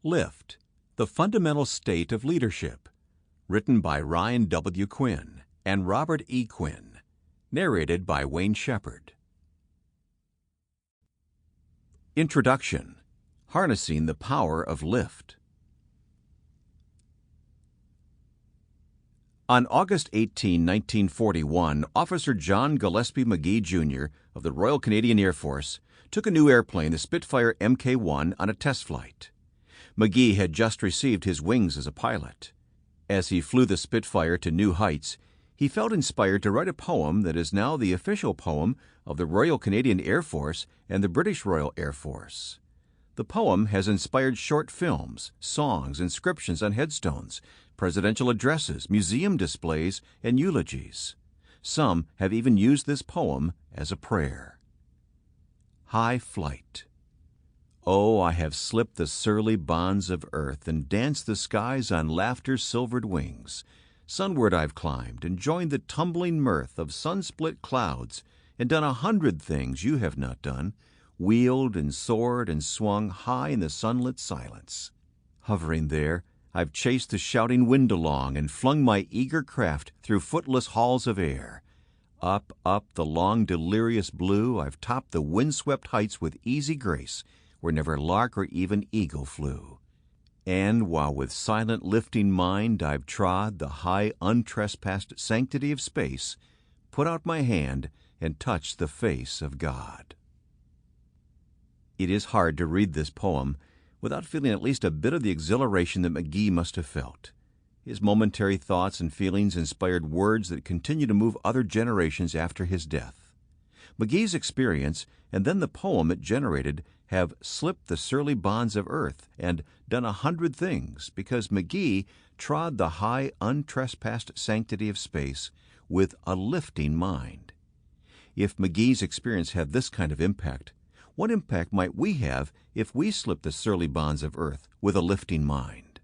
Lift, The Fundamental State of Leadership, written by Ryan W. Quinn and Robert E. Quinn, narrated by Wayne Shepherd. Introduction: Harnessing the Power of Lift. On August 18, 1941, Officer John Gillespie McGee, Jr. of the Royal Canadian Air Force took a new airplane, the Spitfire Mk-1, on a test flight. McGee had just received his wings as a pilot. As he flew the Spitfire to new heights, he felt inspired to write a poem that is now the official poem of the Royal Canadian Air Force and the British Royal Air Force. The poem has inspired short films, songs, inscriptions on headstones, presidential addresses, museum displays, and eulogies. Some have even used this poem as a prayer. High Flight. Oh, I have slipped the surly bonds of earth and danced the skies on laughter's silvered wings. Sunward I've climbed and joined the tumbling mirth of sun-split clouds and done 100 things you have not done, wheeled and soared and swung high in the sunlit silence. Hovering there, I've chased the shouting wind along and flung my eager craft through footless halls of air. Up, up the long delirious blue, I've topped the windswept heights with easy grace, where never lark or even eagle flew. And while with silent lifting mind I've trod the high untrespassed sanctity of space, put out my hand and touched the face of God. It is hard to read this poem without feeling at least a bit of the exhilaration that McGee must have felt. His momentary thoughts and feelings inspired words that continue to move other generations after his death. McGee's experience and then the poem it generated have slipped the surly bonds of earth and done 100 things because McGee trod the high, untrespassed sanctity of space with a lifting mind. If McGee's experience had this kind of impact, what impact might we have if we slipped the surly bonds of earth with a lifting mind?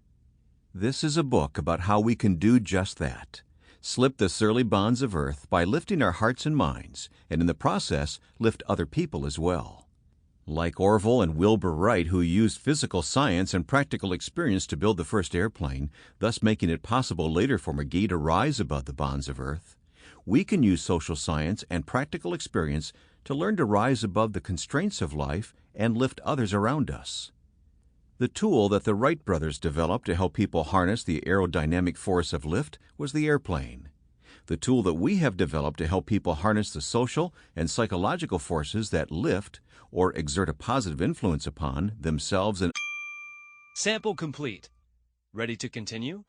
This is a book about how we can do just that. Slip the surly bonds of earth by lifting our hearts and minds, and in the process, lift other people as well. Like Orville and Wilbur Wright, who used physical science and practical experience to build the first airplane, thus making it possible later for McGee to rise above the bonds of earth, we can use social science and practical experience to learn to rise above the constraints of life and lift others around us. The tool that the Wright brothers developed to help people harness the aerodynamic force of lift was the airplane. The tool that we have developed to help people harness the social and psychological forces that lift or exert a positive influence upon themselves and... Sample complete. Ready to continue?